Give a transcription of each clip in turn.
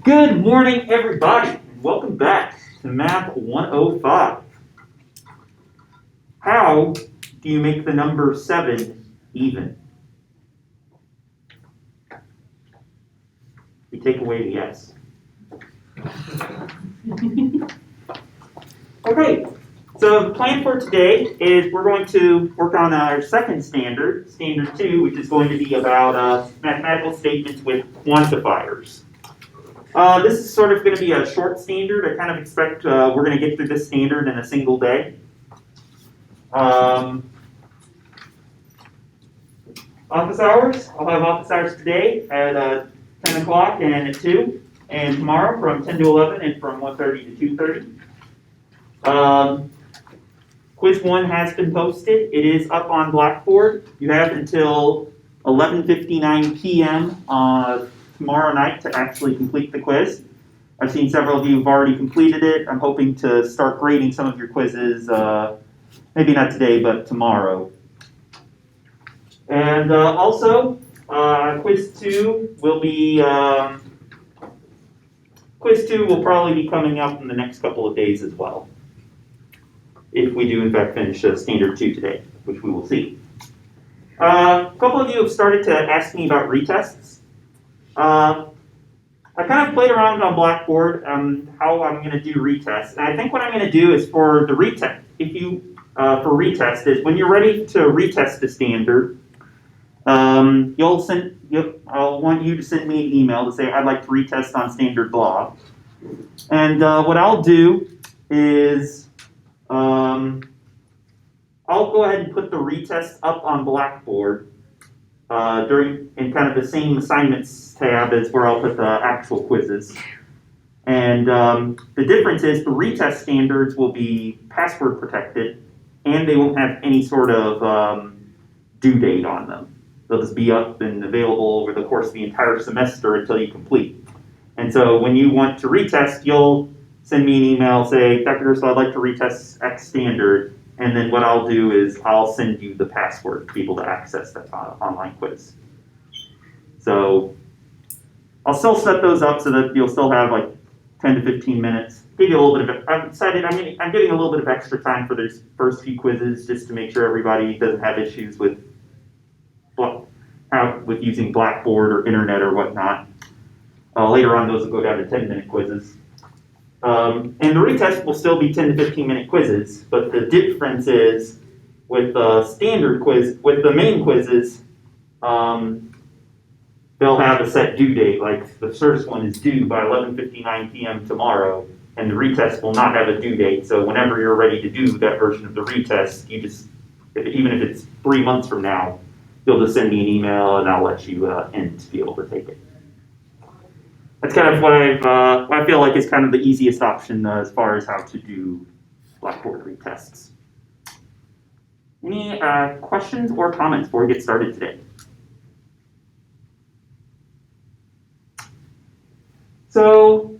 Good morning, everybody, and welcome back to Math 105. How do you make the number 7 even? You take away the S. Okay, so the plan for today is we're going to work on our second standard, standard 2, which is going to be about mathematical statements with quantifiers. This is sort of going to be a short standard. I kind of expect we're going to get through this standard in a single day. Office hours, I'll have office hours today at 10 o'clock and at 2, and tomorrow from 10 to 11 and from 1:30 to 2:30. Quiz 1 has been posted. It is up on Blackboard. You have until 11:59 p.m. Tomorrow night to actually complete the quiz. I've seen several of you have already completed it. I'm hoping to start grading some of your quizzes, maybe not today, but tomorrow. And also, quiz 2 will be probably be coming up in the next couple of days as well, if we do in fact finish standard 2 today, which we will see. A couple of you have started to ask me about retests. I kind of played around on Blackboard how I'm going to do retests, and I think what I'm going to do is for the retest. For retest is when you're ready to retest the standard, I'll want you to send me an email to say I'd like to retest on standard law, and what I'll do is I'll go ahead and put the retest up on Blackboard in kind of the same assignments tab as where I'll put the actual quizzes. And the difference is the retest standards will be password protected, and they won't have any sort of due date on them. They'll just be up and available over the course of the entire semester until you complete. And so when you want to retest, you'll send me an email, say, Dr. Gersel, I'd like to retest X standard. And then what I'll do is I'll send you the password to be able to access that online quiz. So I'll still set those up so that you'll still have like 10 to 15 minutes. Give you a little bit of, I've decided I'm giving a little bit of extra time for these first few quizzes just to make sure everybody doesn't have issues with using Blackboard or internet or whatnot. Later on, those will go down to 10-minute quizzes. And the retest will still be 10 to 15-minute quizzes, but the difference is with the standard quiz, with the main quizzes, they'll have a set due date. Like the first one is due by 11:59 p.m. tomorrow, and the retest will not have a due date. So whenever you're ready to do that version of the retest, even if it's 3 months from now, you'll just send me an email and I'll let you in to be able to take it. That's kind of what I feel like is kind of the easiest option as far as how to do Blackboard retests. Any questions or comments before we get started today? So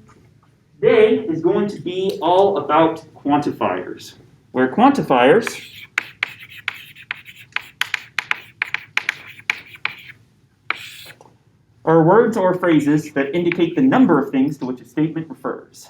today is going to be all about quantifiers, where quantifiers are words or phrases that indicate the number of things to which a statement refers.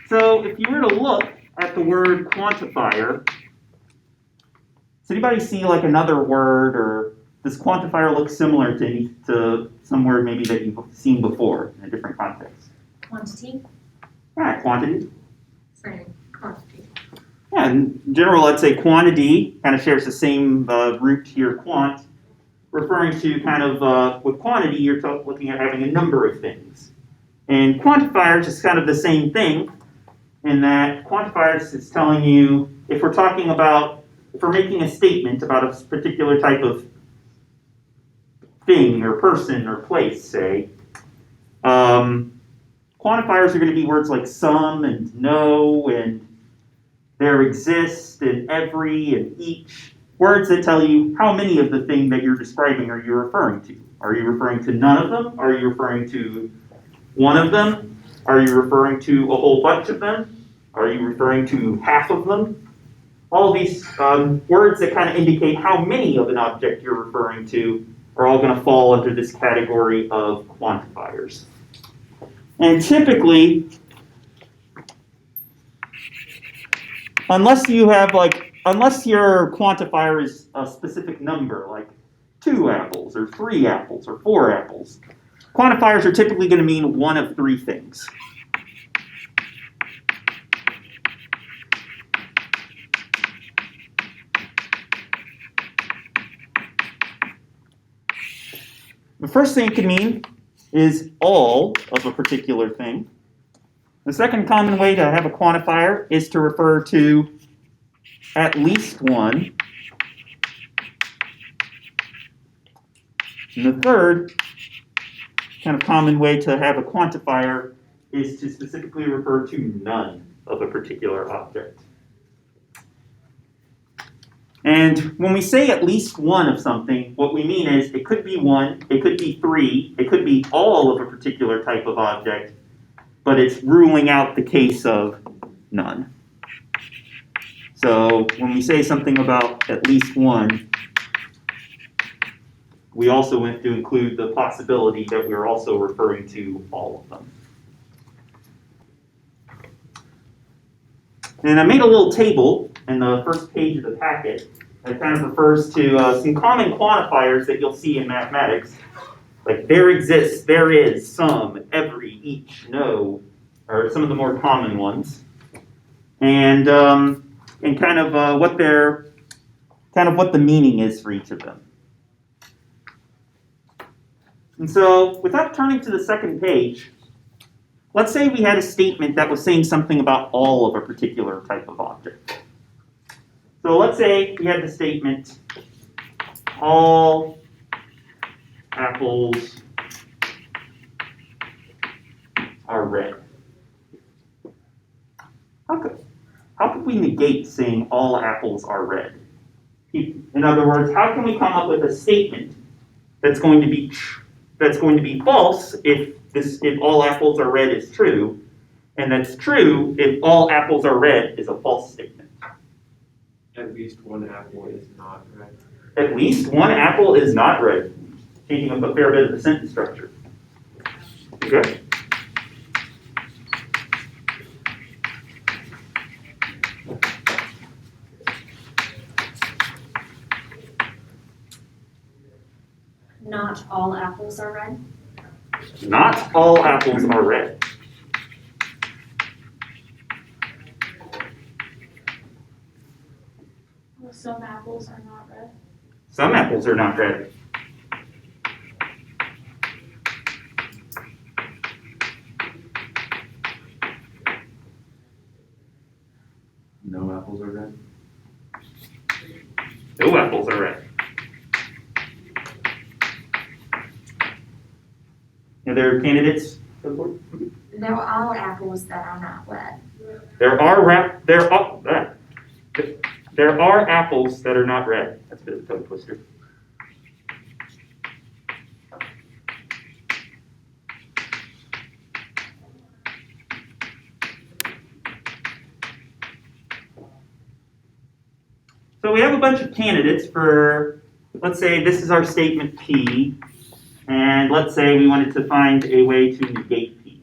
So if you were to look at the word quantifier, does anybody see like another word, or does quantifier look similar to some word maybe that you've seen before in a different context? Quantity? Yeah, quantity. Same, quantity. Yeah, in general, let's say quantity kind of shares the same root to your quant, referring to kind of, with quantity, you're looking at having a number of things. And quantifiers is kind of the same thing, in that quantifiers is telling you, if we're making a statement about a particular type of thing or person or place, say, quantifiers are going to be words like some and no and there exists, in every, and each. Words that tell you how many of the thing that you're describing are you referring to. Are you referring to none of them? Are you referring to one of them? Are you referring to a whole bunch of them? Are you referring to half of them? All these words that kind of indicate how many of an object you're referring to are all going to fall under this category of quantifiers. And typically, unless your quantifier is a specific number, like 2 apples, or 3 apples, or 4 apples, quantifiers are typically going to mean one of 3 things. The first thing it can mean is all of a particular thing. The second common way to have a quantifier is to refer to at least one. And the third kind of common way to have a quantifier is to specifically refer to none of a particular object. And when we say at least one of something, what we mean is it could be 1, it could be 3, it could be all of a particular type of object, but it's ruling out the case of none. So when we say something about at least 1, we also want to include the possibility that we're also referring to all of them. And I made a little table in the first page of the packet that kind of refers to some common quantifiers that you'll see in mathematics. Like there exists, there is, some, every, each, no, are some of the more common ones. And kind of what the meaning is for each of them. And so, without turning to the second page, let's say we had a statement that was saying something about all of a particular type of object. So let's say we had the statement, all apples are red. How could we negate saying all apples are red? In other words, how can we come up with a statement that's going to be false if all apples are red is true, and that's true if all apples are red is a false statement? At least one apple is not red. At least one apple is not red. Taking up a fair bit of the sentence structure. Okay. Not all apples are red. Not all apples are red. Some apples are not red. Some apples are not red. No apples are red. No apples are red. Are there candidates? There are all apples that are not red. There are apples that are not red. That's a bit of a tongue twister. So we have a bunch of candidates for, let's say this is our statement P, and let's say we wanted to find a way to negate P.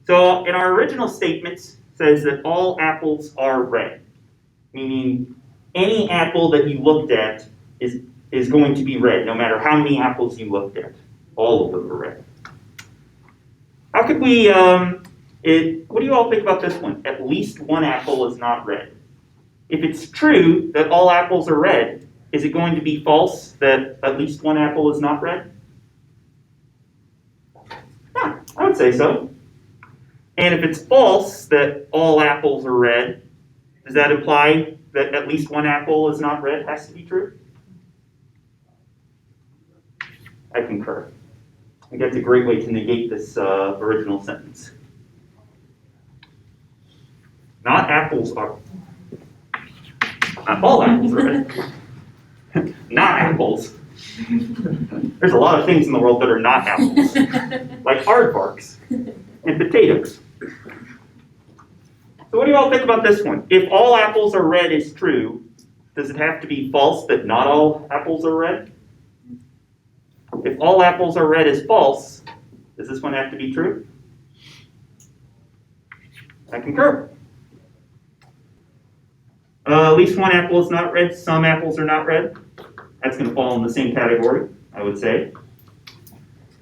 So in our original statement says that all apples are red, meaning any apple that you looked at is going to be red, no matter how many apples you looked at. All of them are red. How could we, what do you all think about this one? At least one apple is not red. If it's true that all apples are red, is it going to be false that at least one apple is not red? Yeah, I would say so. And if it's false that all apples are red, does that imply that at least one apple is not red has to be true? I concur. I think that's a great way to negate this original sentence. Not apples are. Not all apples are red. Not apples. There's a lot of things in the world that are not apples, like aardvarks and potatoes. So what do you all think about this one? If all apples are red is true, does it have to be false that not all apples are red? If all apples are red is false, does this one have to be true? I concur. At least one apple is not red, some apples are not red. That's going to fall in the same category, I would say.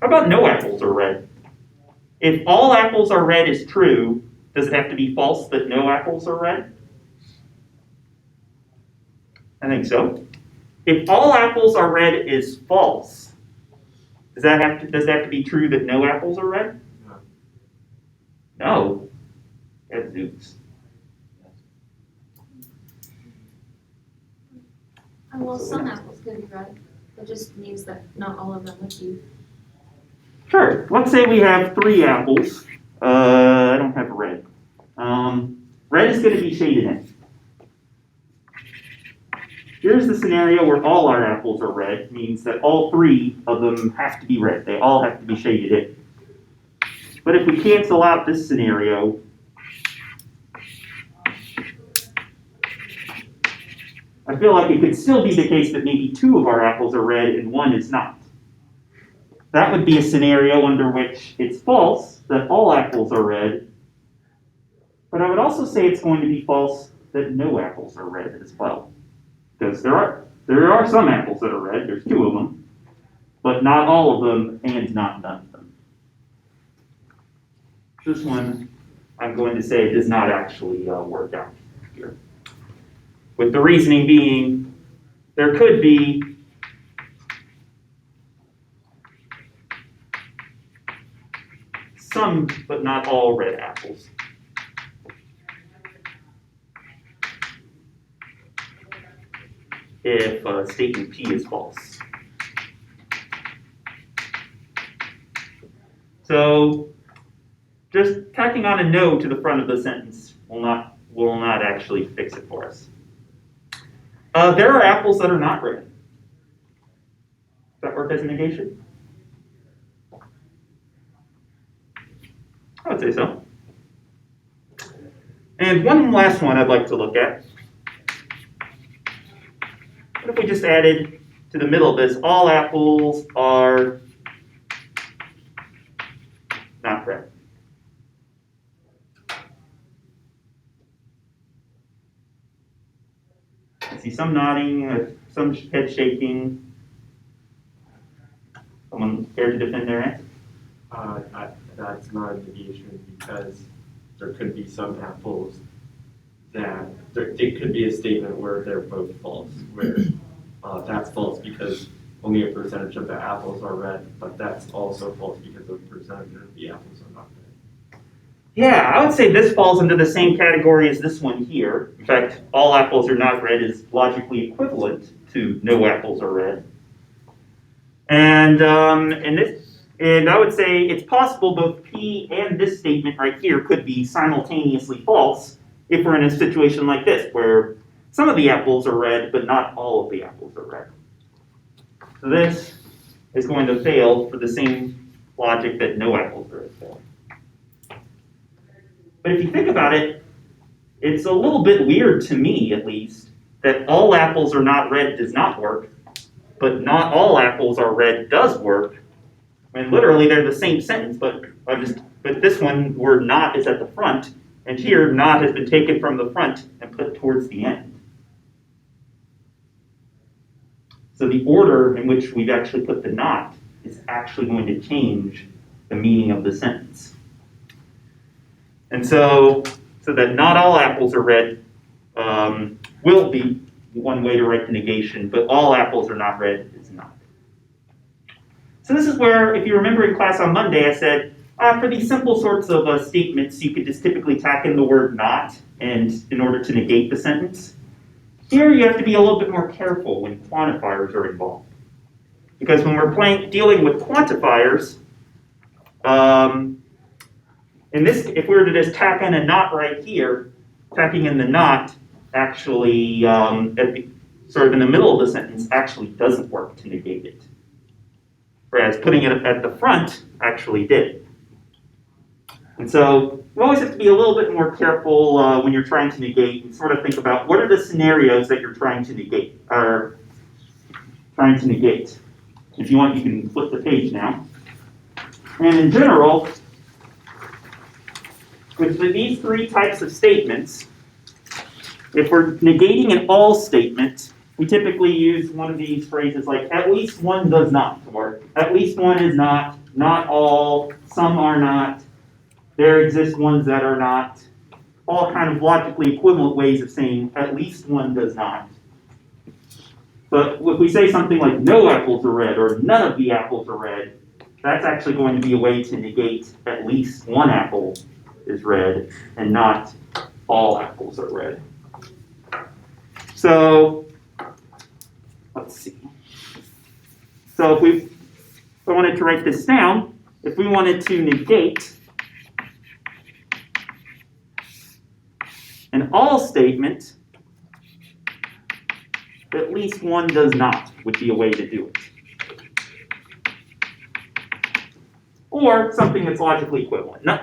How about no apples are red? If all apples are red is true, does it have to be false that no apples are red? I think so. If all apples are red is false, does that have to be true that no apples are red? No. That's Zeus. Well, some apples could be red. It just means that not all of them would be. Sure. Let's say we have 3 apples. I don't have red. Red is going to be shaded in. Here's the scenario where all our apples are red, means that all 3 of them have to be red. They all have to be shaded in. But if we cancel out this scenario, I feel like it could still be the case that maybe 2 of our apples are red and 1 is not. That would be a scenario under which it's false that all apples are red, but I would also say it's going to be false that no apples are red as well. Because there are some apples that are red, there's 2 of them, but not all of them and not none of them. This one, I'm going to say, does not actually work out here. With the reasoning being, there could be some, but not all red apples. If statement P is false. So just tacking on a no to the front of the sentence will not actually fix it for us. There are apples that are not red. Does that work as a negation? I would say so. And one last one I'd like to look at. What if we just added to the middle of this, all apples are not red? I see some nodding, some head shaking. Someone care to defend their answer? That's not a negation because there could be some apples that it could be a statement where they're both false, where that's false because only a percentage of the apples are red, but that's also false because a percentage of the apples are not red. Yeah, I would say this falls into the same category as this one here. In fact, all apples are not red is logically equivalent to no apples are red. And I would say it's possible both P and this statement right here could be simultaneously false if we're in a situation like this, where some of the apples are red, but not all of the apples are red. So this is going to fail for the same logic that no apples are red fail. But if you think about it, it's a little bit weird to me, at least, that all apples are not red does not work, but not all apples are red does work. I mean, literally, they're the same sentence, but this one word not is at the front, and here not has been taken from the front and put towards the end. So the order in which we've actually put the not is actually going to change the meaning of the sentence. And so that not all apples are red will be one way to write the negation, but all apples are not red is not. So this is where, if you remember in class on Monday, I said, for these simple sorts of statements, you could just typically tack in the word not and in order to negate the sentence. Here you have to be a little bit more careful when quantifiers are involved. Because when we're dealing with quantifiers, if we were to just tack in a not right here, tacking in the not actually, sort of in the middle of the sentence, actually doesn't work to negate it. Whereas putting it at the front actually did. And so you always have to be a little bit more careful when you're trying to negate and sort of think about what are the scenarios that you're trying to negate. If you want, you can flip the page now. And in general, with these three types of statements, if we're negating an all statement, we typically use one of these phrases like at least one does not, or at least one is not all, some are not, there exist ones that are not, all kind of logically equivalent ways of saying at least one does not. But if we say something like no apples are red or none of the apples are red, that's actually going to be a way to negate at least one apple is red and not all apples are red. So let's see. So if I wanted to write this down, if we wanted to negate an all statement, at least one does not would be a way to do it. Or something that's logically equivalent. No,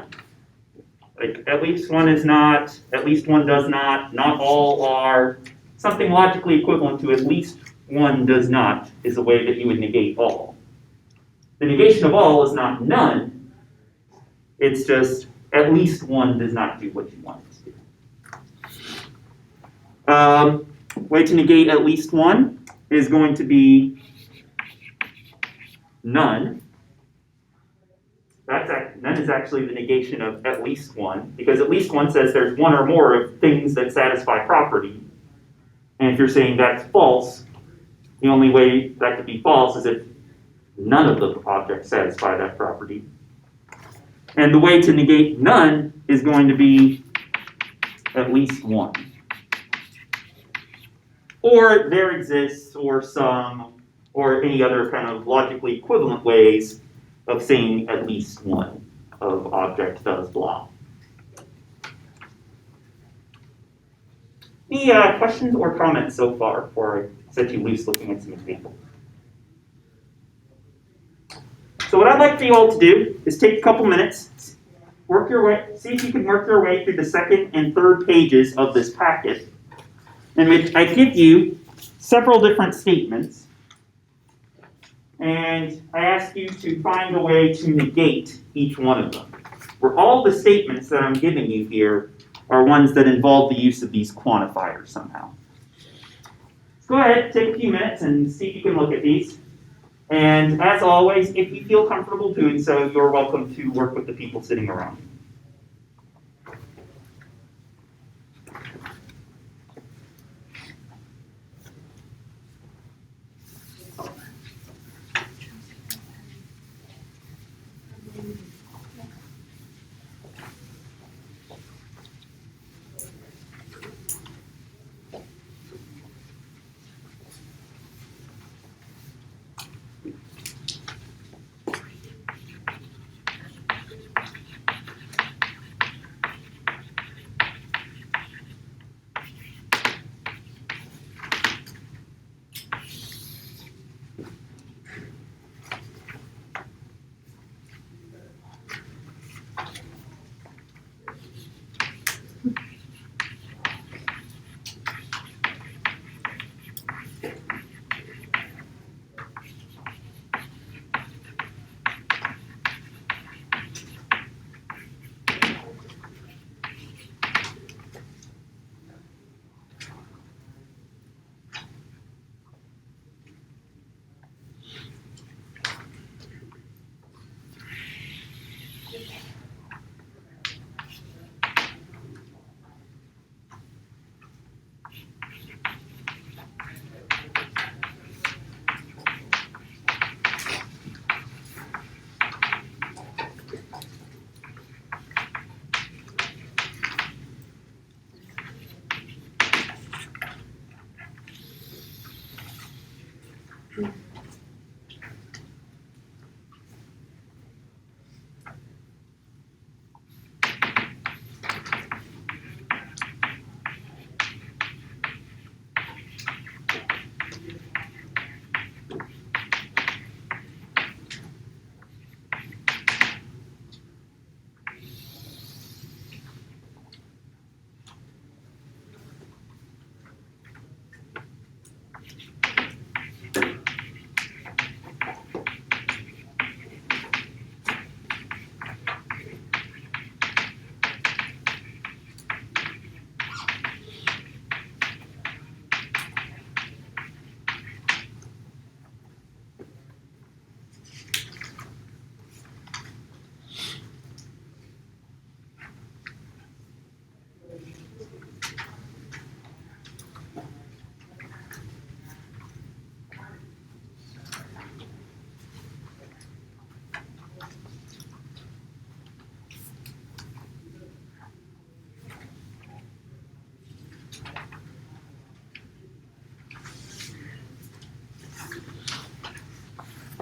like at least one is not, at least one does not all are. Something logically equivalent to at least one does not is a way that you would negate all. The negation of all is not none. It's just at least one does not do what you want it to do. Way to negate at least one is going to be none. None is actually the negation of at least one, because at least one says there's one or more of things that satisfy property. And if you're saying that's false, the only way that could be false is if none of the objects satisfy that property. And the way to negate none is going to be at least one. Or there exists, or some, or any other kind of logically equivalent ways of saying at least one of object does blah. Any questions or comments so far before I set you loose looking at some examples? So what I'd like for you all to do is take a couple minutes, work your way, see if you can work your way through the second and third pages of this packet, in which I give you several different statements, and I ask you to find a way to negate each one of them. Where all the statements that I'm giving you here are ones that involve the use of these quantifiers somehow. Go ahead, take a few minutes and see if you can look at these. And as always, if you feel comfortable doing so, you're welcome to work with the people sitting around you.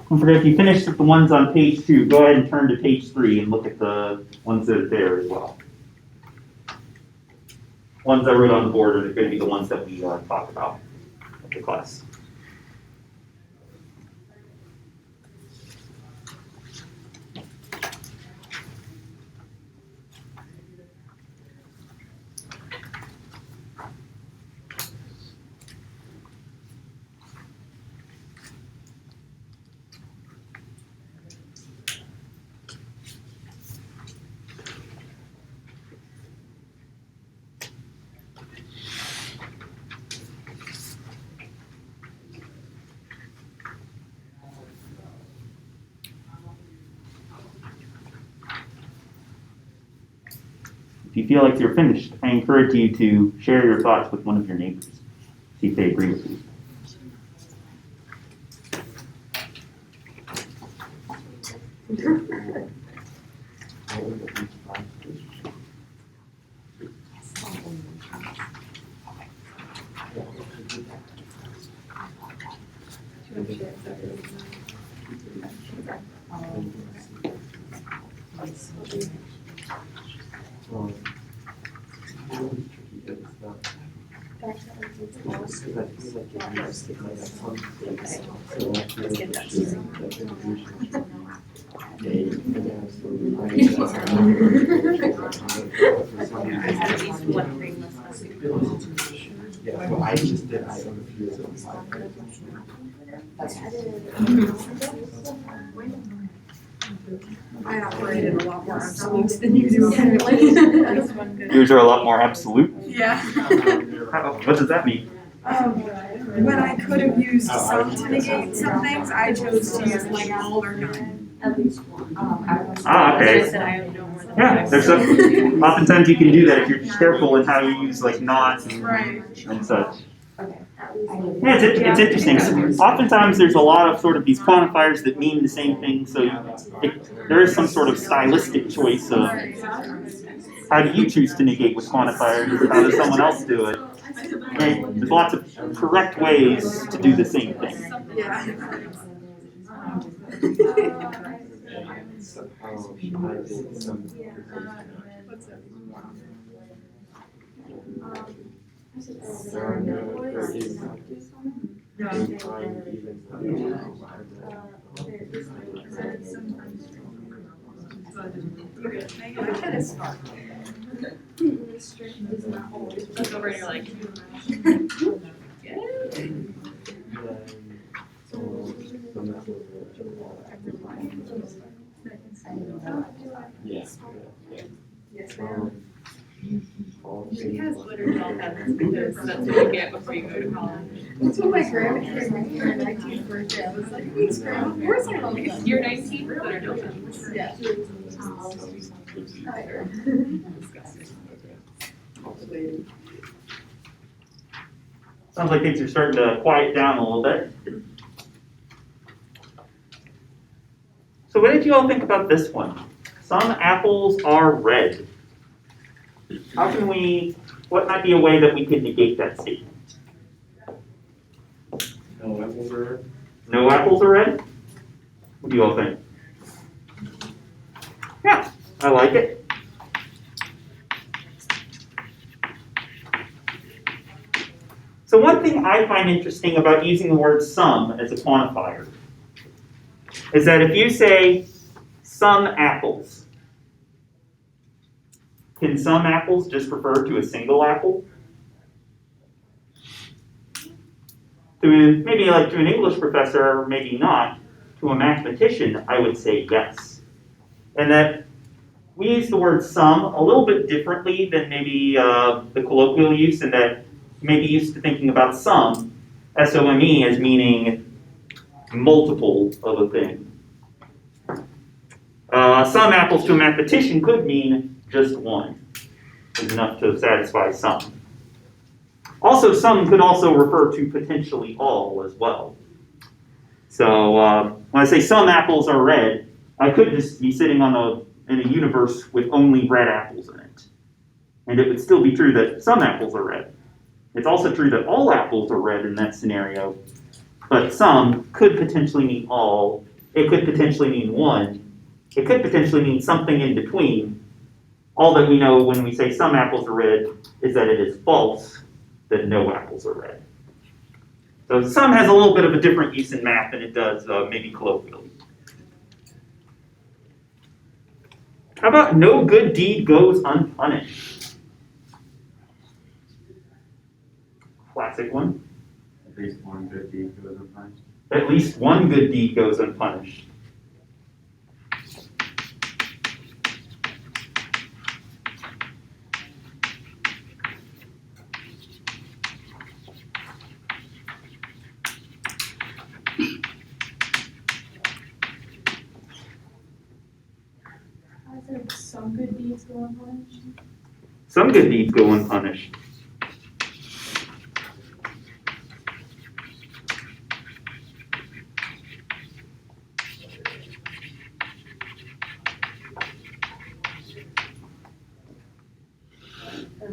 Don't forget, if you finished with the ones on page 2, go ahead and turn to page 3 and look at the ones that are there as well. Ones I wrote on the board are going to be the ones that we talk about at the class. If you feel like you're finished, I encourage you to share your thoughts with one of your neighbors. See if they agree with you. Yeah, well, I just did, I own a few of them. I operated a lot more absolutes than you do. Yours are a lot more absolute. Yeah. What does that mean? When I could have used some to negate some things, I chose to use like all or none. Ah, okay. Yeah, there's oftentimes you can do that if you're just careful in how you use like not and such. Yeah, it's interesting. Oftentimes there's a lot of sort of these quantifiers that mean the same thing, so there is some sort of stylistic choice of how do you choose to negate with quantifiers, how does someone else do it. Right? There's lots of correct ways to do the same thing. There are Look over and you're like, she has literally all that because that's what you get before you go to college. That's what my grandma gave me for my 19th birthday. I was like, thanks, grandma. Of course I love that. You're 19, but I don't know. Yeah. Sounds like things are starting to quiet down a little bit. So what did you all think about this one? Some apples are red. How can we, what might be a way that we could negate that statement? no apples are red. No apples are red? What do you all think? Yeah, I like it. So one thing I find interesting about using the word some as a quantifier is that if you say some apples, can some apples just refer to a single apple? Maybe like to an English professor, or maybe not. To a mathematician, I would say yes. And that we use the word some a little bit differently than maybe the colloquial use, and that you may be used to thinking about some, S-O-M-E, as meaning multiple of a thing. Some apples to a mathematician could mean just one. Is enough to satisfy some. Also, some could also refer to potentially all as well. So when I say some apples are red, I could just be sitting in a universe with only red apples in it. And it would still be true that some apples are red. It's also true that all apples are red in that scenario, but some could potentially mean all It could potentially mean 1. It could potentially mean something in between. All that we know when we say some apples are red is that it is false that no apples are red. So some has a little bit of a different use in math than it does maybe colloquially. How about no good deed goes unpunished? Classic one. At least one good deed goes unpunished. At least one good deed goes unpunished. I said some good deeds go unpunished. Some good deeds go unpunished.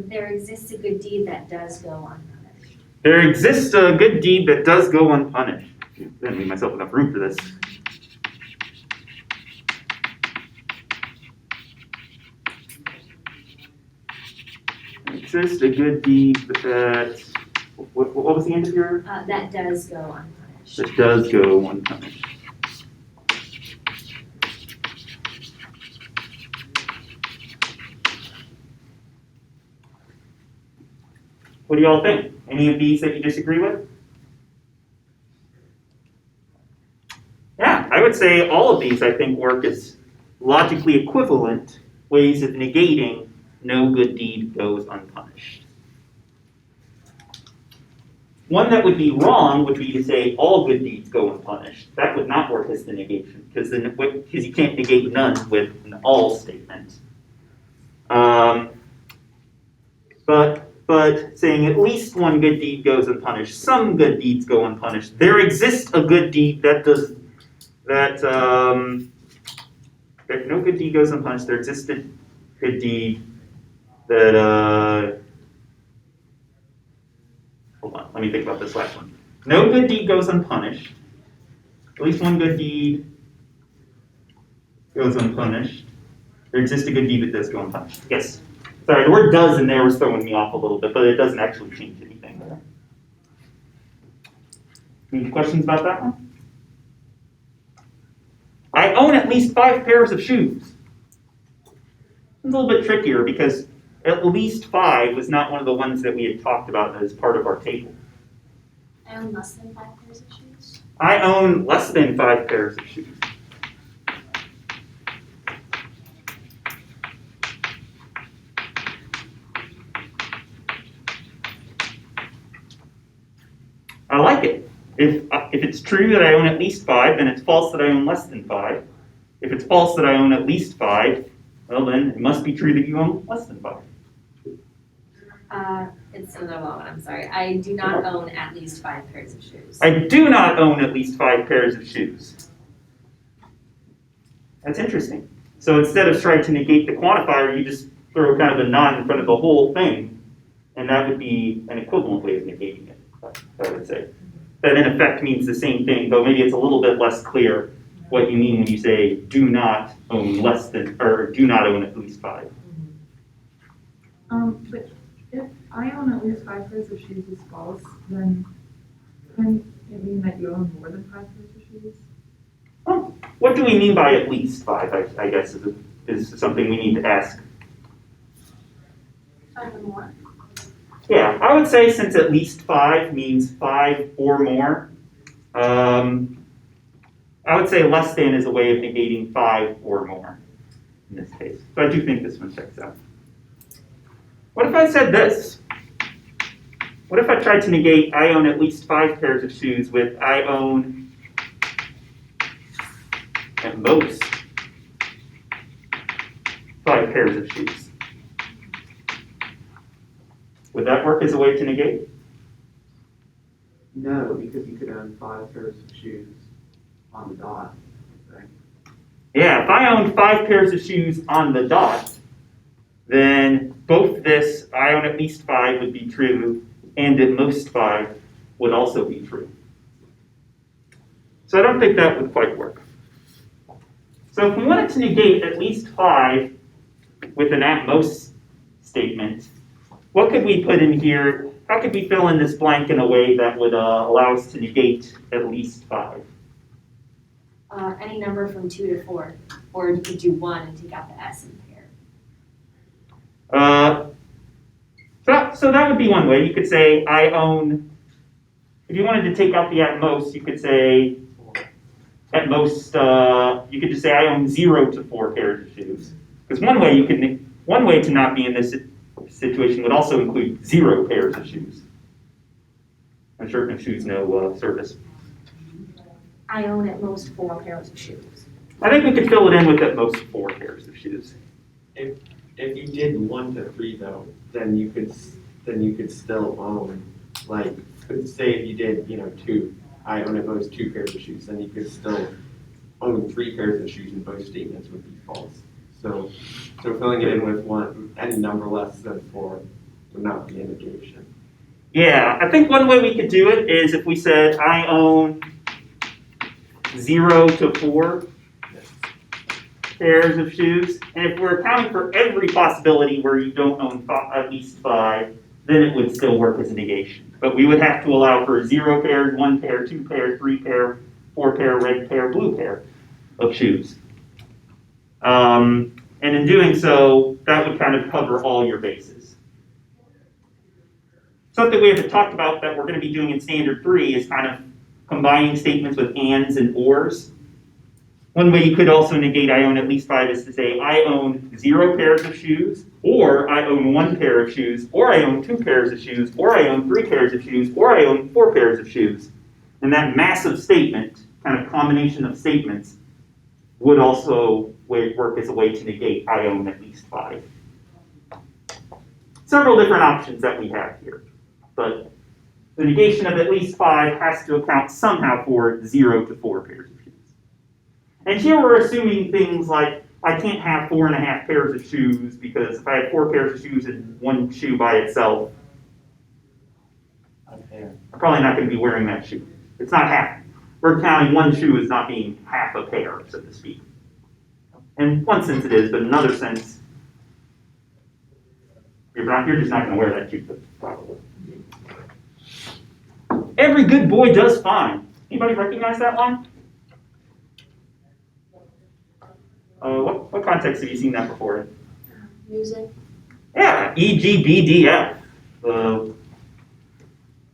There exists a good deed that does go unpunished. There exists a good deed that does go unpunished. I didn't leave myself enough room for this. There exists a good deed that, what was the end of your? That does go unpunished. That does go unpunished. What do y'all think? Any of these that you disagree with? Yeah, I would say all of these I think work as logically equivalent ways of negating no good deed goes unpunished. One that would be wrong would be to say all good deeds go unpunished. That would not work as the negation because you can't negate none with an all statement. But saying at least one good deed goes unpunished, some good deeds go unpunished. There exists a good deed that no good deed goes unpunished. There exists a good deed that hold on, let me think about this last one. No good deed goes unpunished. At least one good deed goes unpunished. There exists a good deed that does go unpunished. Yes. Sorry, the word does in there was throwing me off a little bit, but it doesn't actually change anything. Any questions about that one? I own at least 5 pairs of shoes. It's a little bit trickier because at least 5 was not one of the ones that we had talked about as part of our table. I own less than 5 pairs of shoes. I own less than 5 pairs of shoes. I like it. If it's true that I own at least 5, then it's false that I own less than 5. If it's false that I own at least 5, well then it must be true that you own less than 5. It's another one, I'm sorry. I do not own at least 5 pairs of shoes. I do not own at least 5 pairs of shoes. That's interesting. So instead of trying to negate the quantifier, you just throw kind of a not in front of the whole thing, and that would be an equivalent way of negating it, I would say. That in effect means the same thing, though maybe it's a little bit less clear what you mean when you say do not own less than, or do not own at least 5. But if I own at least 5 pairs of shoes is false, then can it mean that you own more than 5 pairs of shoes? Well, what do we mean by at least 5, I guess is something we need to ask. 5 or more. Yeah, I would say since at least 5 means 5 or more, I would say less than is a way of negating 5 or more in this case. So I do think this one checks out. What if I said this? What if I tried to negate I own at least 5 pairs of shoes with I own at most 5 pairs of shoes? Would that work as a way to negate? No, because you could own 5 pairs of shoes on the dot. Right? Yeah, if I owned 5 pairs of shoes on the dot, then both this, I own at least 5 would be true, and at most 5 would also be true. So I don't think that would quite work. So if we wanted to negate at least 5 with an at most statement, what could we put in here? How could we fill in this blank in a way that would allow us to negate at least 5? Any number from 2 to 4, or you could do 1 and take out the S in pair. So that would be one way. You could say, I own, if you wanted to take out the at most, you could say, at most, you could just say, I own 0 to 4 pairs of shoes. Because one way to not be in this situation would also include 0 pairs of shoes. I'm sure if shoes no service. I own at most 4 pairs of shoes. I think we could fill it in with at most 4 pairs of shoes. If you did 1 to 3 though, then you could still own, like, say if you did, 2, I own at most 2 pairs of shoes, then you could still own 3 pairs of shoes and both statements would be false. So filling it in with 1, any number less than 4 would not be a negation. Yeah, I think one way we could do it is if we said, I own 0 to 4 pairs of shoes. And if we're accounting for every possibility where you don't own at least 5, then it would still work as a negation. But we would have to allow for 0 pairs, 1 pair, 2 pair, 3 pair, 4 pair, red pair, blue pair of shoes. And in doing so, that would kind of cover all your bases. Something we haven't talked about that we're going to be doing in Standard 3 is kind of combining statements with ands and ors. One way you could also negate I own at least 5 is to say I own 0 pairs of shoes, or I own 1 pair of shoes, or I own 2 pairs of shoes, or I own 3 pairs of shoes, or I own 4 pairs of shoes. And that massive statement, kind of combination of statements, would also work as a way to negate I own at least 5. Several different options that we have here, but the negation of at least 5 has to account somehow for 0 to 4 pairs of shoes. And here we're assuming things like I can't have 4.5 pairs of shoes because if I had 4 pairs of shoes and 1 shoe by itself, I'm probably not going to be wearing that shoe. It's not half. We're counting 1 shoe as not being half a pair, so to speak. In one sense it is, but in another sense, you're just not going to wear that shoe, probably. Every good boy does fine. Anybody recognize that one? What context have you seen that before in? Music. Yeah, E, G, B, D, F. The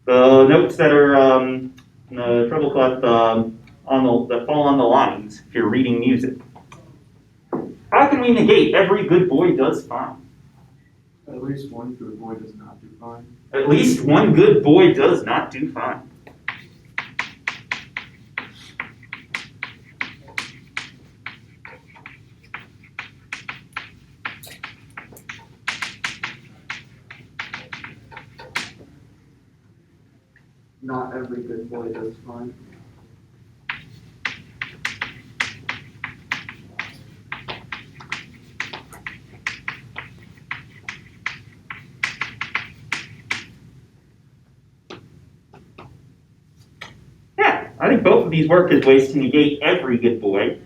notes that are in the treble clef that fall on the lines if you're reading music. How can we negate every good boy does fine? At least one good boy does not do fine. At least one good boy does not do fine. Not every good boy does fine. Yeah, I think both of these work as ways to negate every good boy.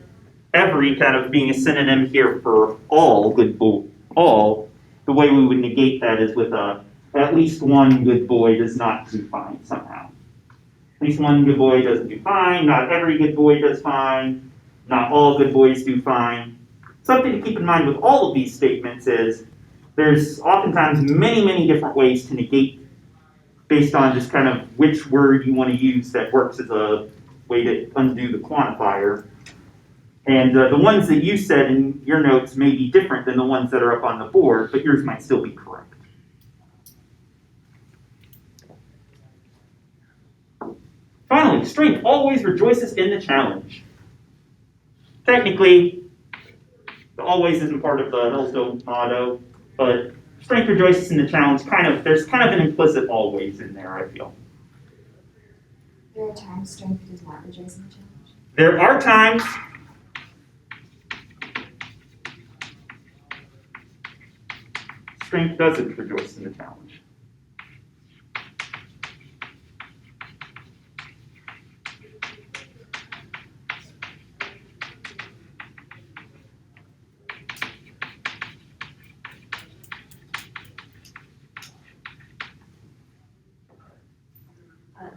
Every kind of being a synonym here for all good boy. All. The way we would negate that is with at least one good boy does not do fine somehow. At least one good boy doesn't do fine. Not every good boy does fine. Not all good boys do fine. Something to keep in mind with all of these statements is there's oftentimes many, many different ways to negate based on just kind of which word you want to use that works as a way to undo the quantifier. And the ones that you said in your notes may be different than the ones that are up on the board, but yours might still be correct. Finally, strength always rejoices in the challenge. Technically, the always isn't part of the Hillsdale motto, but strength rejoices in the challenge. There's kind of an implicit always in there, I feel. There are times strength does not rejoice in the challenge. There are times strength doesn't rejoice in the challenge.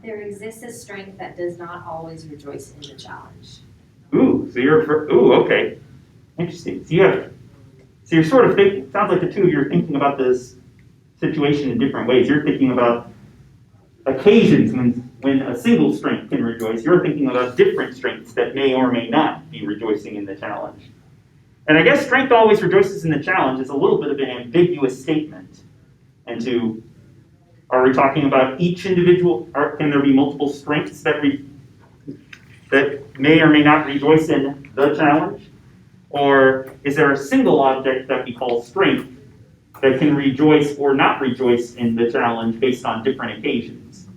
There exists a strength that does not always rejoice in the challenge. Ooh, okay. Interesting. So you're sort of thinking, sounds like the two of you are thinking about this situation in different ways. You're thinking about occasions when a single strength can rejoice. You're thinking about different strengths that may or may not be rejoicing in the challenge. And I guess strength always rejoices in the challenge is a little bit of an ambiguous statement. Are we talking about each individual, or can there be multiple strengths that may or may not rejoice in the challenge? Or is there a single object that we call strength that can rejoice or not rejoice in the challenge based on different occasions?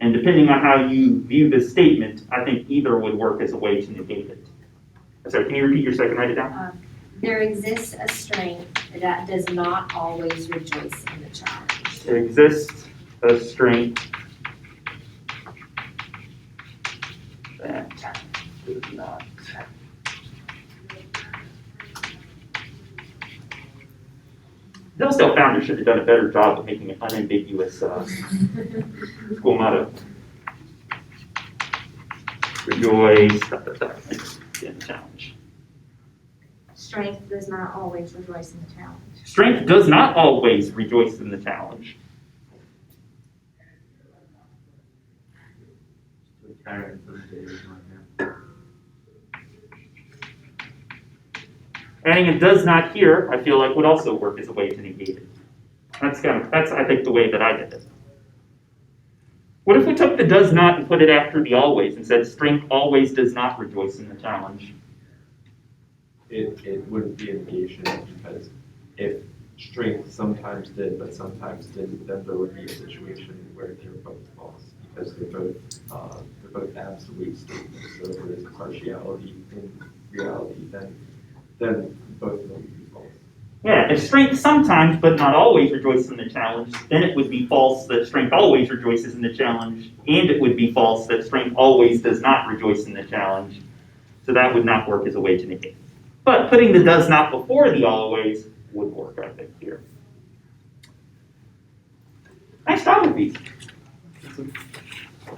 And depending on how you view this statement, I think either would work as a way to negate it. Sorry, can you repeat your second? Write it down. There exists a strength that does not always rejoice in the challenge. There exists a strength that does not. Hillsdale Founders should have done a better job of making an unambiguous school motto. Rejoice in the challenge. Strength does not always rejoice in the challenge. Strength does not always rejoice in the challenge. Adding a does not here, I feel like would also work as a way to negate it. That's I think the way that I did it. What if we took the does not and put it after the always and said strength always does not rejoice in the challenge? It wouldn't be a negation because if strength sometimes did but sometimes didn't, then there would be a situation where they're both false because they're both absolute statements. So if there is partiality in reality, then both of them would be false. Yeah, if strength sometimes but not always rejoices in the challenge, then it would be false that strength always rejoices in the challenge, and it would be false that strength always does not rejoice in the challenge. So that would not work as a way to negate. But putting the does not before the always would work, I think, here. Nice job with these.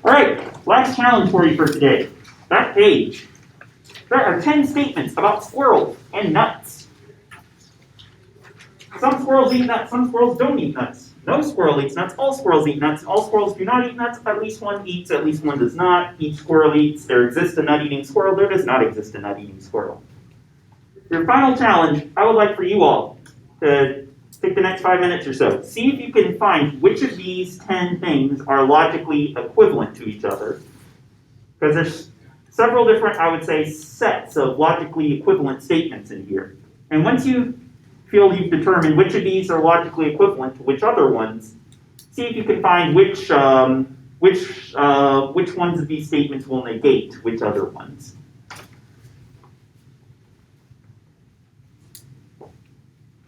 All right, last challenge for you for today. That page. There are 10 statements about squirrels and nuts. Some squirrels eat nuts, some squirrels don't eat nuts. No squirrel eats nuts, all squirrels eat nuts. All squirrels do not eat nuts, at least one eats, at least one does not. Each squirrel eats, there exists a nut-eating squirrel, there does not exist a nut-eating squirrel. Your final challenge, I would like for you all to take the next 5 minutes or so. See if you can find which of these 10 things are logically equivalent to each other. Because there's several different, I would say, sets of logically equivalent statements in here. And once you feel you've determined which of these are logically equivalent to which other ones, see if you can find which ones of these statements will negate which other ones.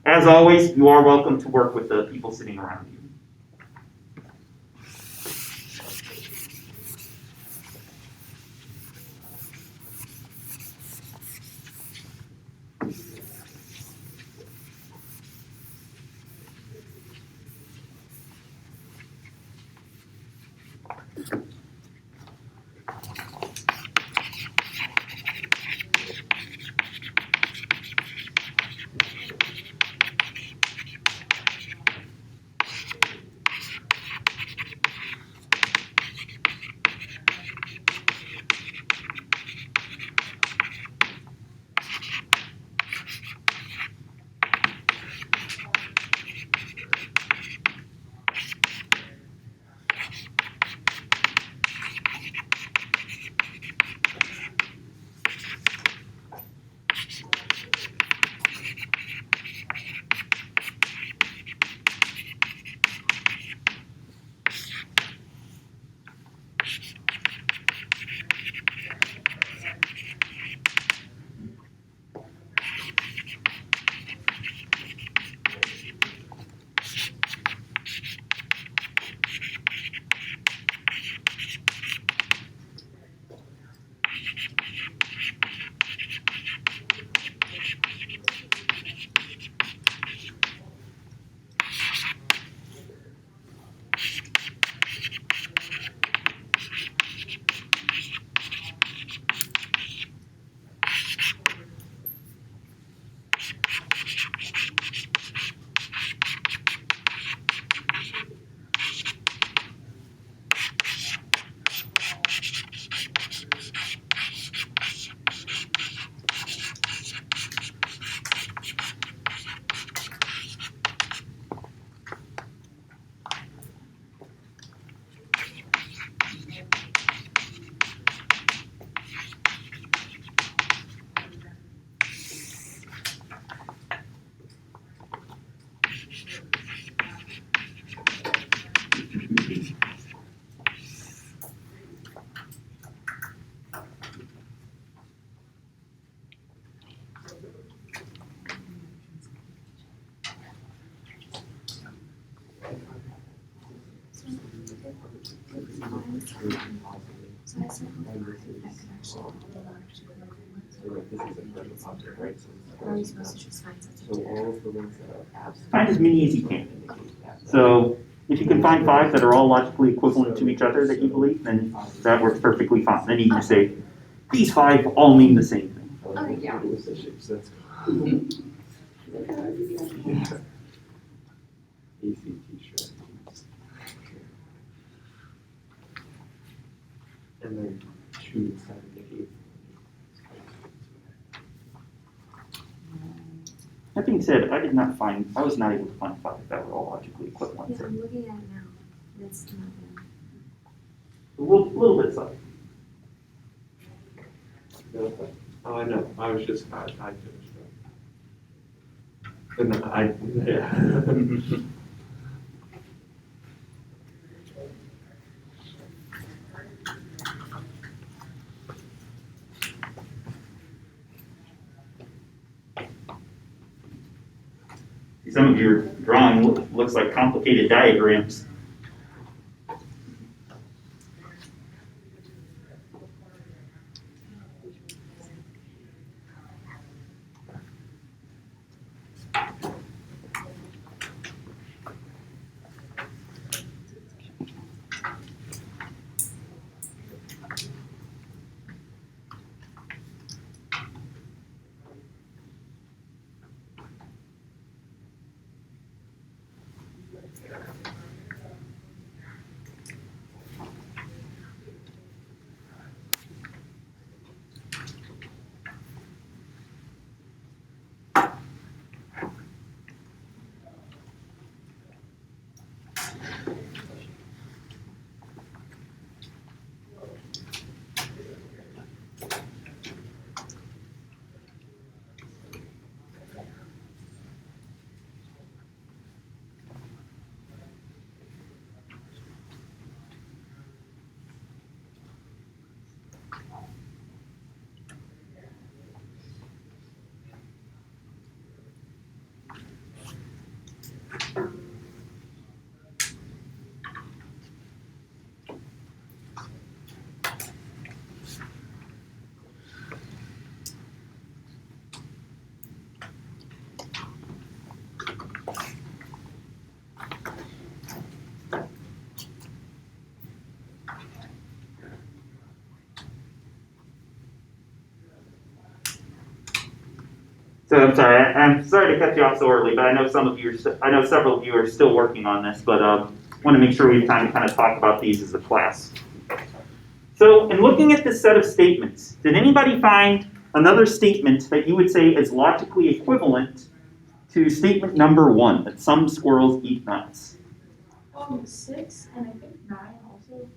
As always, you are welcome to work with the people sitting around you. So I said, oh, I could actually. Or are you supposed to just find something? Find as many as you can. So if you can find 5 that are all logically equivalent to each other that you believe, then that works perfectly fine. Then you can say, these 5 all mean the same thing. Okay, yeah. And then choose how to negate. That being said, I was not able to find 5 that were all logically equivalent. Yeah, I'm looking at it now. It's not there. A little bit slow. Oh, I know, I was just, I finished it. And yeah. Some of your drawing looks like complicated diagrams. So I'm sorry to cut you off so early, but I know several of you are still working on this, but want to make sure we have time to kind of talk about these as a class. So in looking at this set of statements, did anybody find another statement that you would say is logically equivalent to statement number 1, that some squirrels eat nuts? 6 and I think 9 also.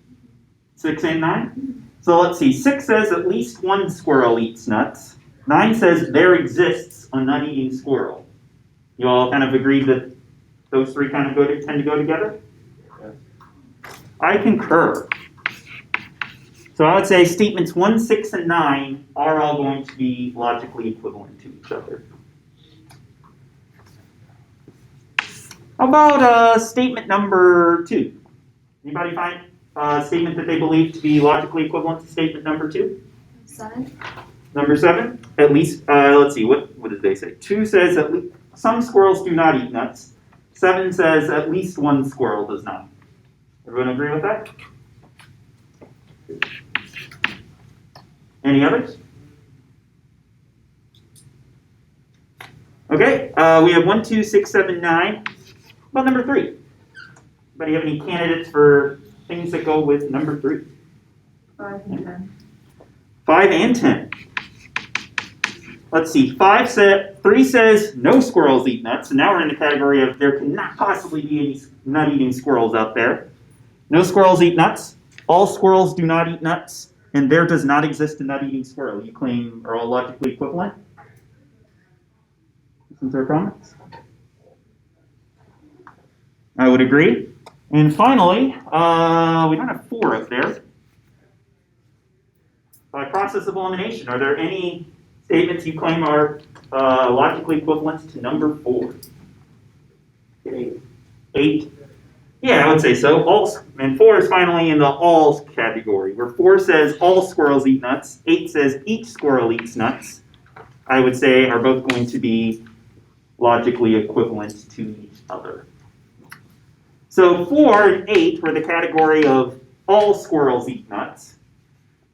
6 and 9? So let's see, 6 says at least one squirrel eats nuts. 9 says there exists a nut-eating squirrel. You all kind of agree that those 3 kind of tend to go together? Yeah. I concur. So I would say statements 1, 6, and 9 are all going to be logically equivalent to each other. How about statement number 2? Anybody find a statement that they believe to be logically equivalent to statement number 2? 7? Number 7, at least, let's see, what did they say? 2 says at least some squirrels do not eat nuts. 7 says at least one squirrel does not. Everyone agree with that? Any others? Okay, we have 1, 2, 6, 7, 9. What about number 3? Anybody have any candidates for things that go with number 3? 5 and 10. 5 and 10. Let's see, 3 says no squirrels eat nuts, and now we're in the category of there cannot possibly be any nut-eating squirrels out there. No squirrels eat nuts. All squirrels do not eat nuts, and there does not exist a nut-eating squirrel. You claim are all logically equivalent? Questions or comments? I would agree. And finally, we don't have 4 up there. By process of elimination, are there any statements you claim are logically equivalent to number 4? Okay. 8, Yeah, I would say so. And 4 is finally in the all category, where 4 says all squirrels eat nuts, 8 says each squirrel eats nuts. I would say are both going to be logically equivalent to each other. So 4 and 8 were the category of all squirrels eat nuts.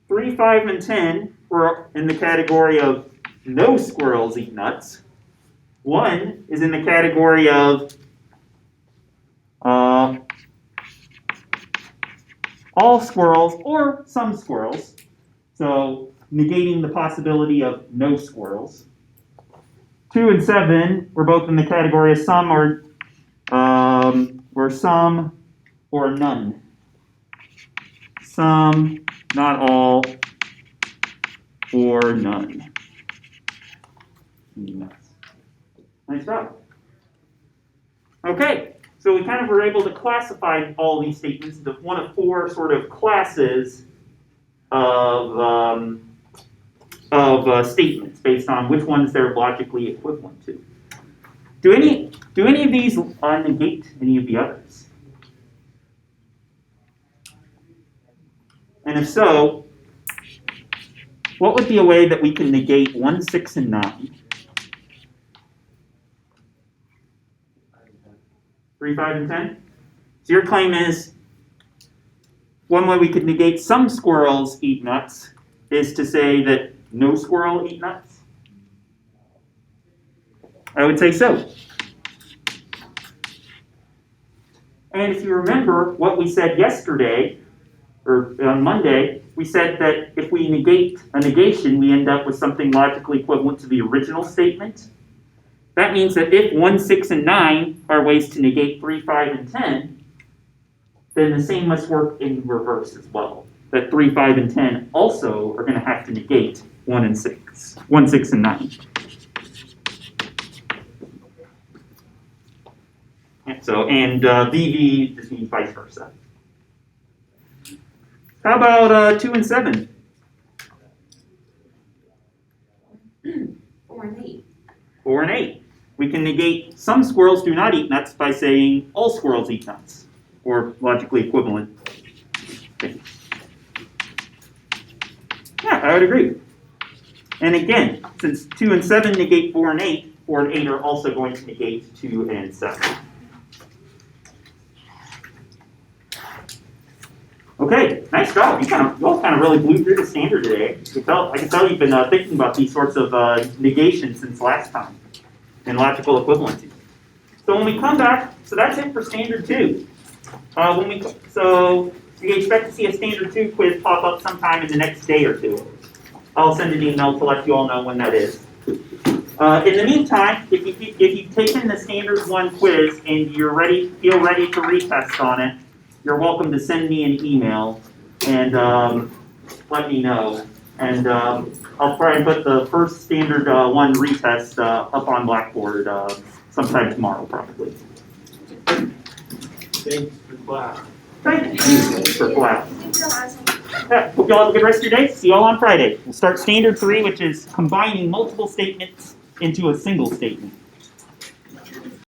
3, 5, and 10 were in the category of no squirrels eat nuts. 1 is in the category of all squirrels or some squirrels, so negating the possibility of no squirrels. 2 and 7 were both in the category of some or none. Some, not all, or none. Nice job. Okay, so we kind of were able to classify all these statements into one of 4 sort of classes of statements based on which ones they're logically equivalent to. Do any of these negate any of the others? And if so, what would be a way that we can negate 1, 6, and 9? 3, 5, and 10? So your claim is one way we could negate some squirrels eat nuts is to say that no squirrel eat nuts? I would say so. And if you remember what we said yesterday, or on Monday, we said that if we negate a negation, we end up with something logically equivalent to the original statement. That means that if 1, 6, and 9 are ways to negate 3, 5, and 10, then the same must work in reverse as well. That 3, 5, and 10 also are going to have to negate 1, 6, and 9. And VV just means vice versa. How about 2 and 7? 4 and 8. 4 and 8. We can negate some squirrels do not eat nuts by saying all squirrels eat nuts, or logically equivalent things. Yeah, I would agree. And again, since 2 and 7 negate 4 and 8, 4 and 8 are also going to negate 2 and 7. Okay, nice job. You all kind of really blew through the standard today. I can tell you've been thinking about these sorts of negations since last time, and logical equivalency. So when we come back, so that's it for standard 2. So you expect to see a standard 2 quiz pop up sometime in the next day or 2. I'll send an email to let you all know when that is. In the meantime, if you've taken the standard 1 quiz and feel ready to retest on it, you're welcome to send me an email and let me know. And I'll try and put the first standard 1 retest up on Blackboard sometime tomorrow, probably. Thanks for class. Thank you for class. Yeah, hope you all have a good rest of your day. See you all on Friday. We'll start standard 3, which is combining multiple statements into a single statement.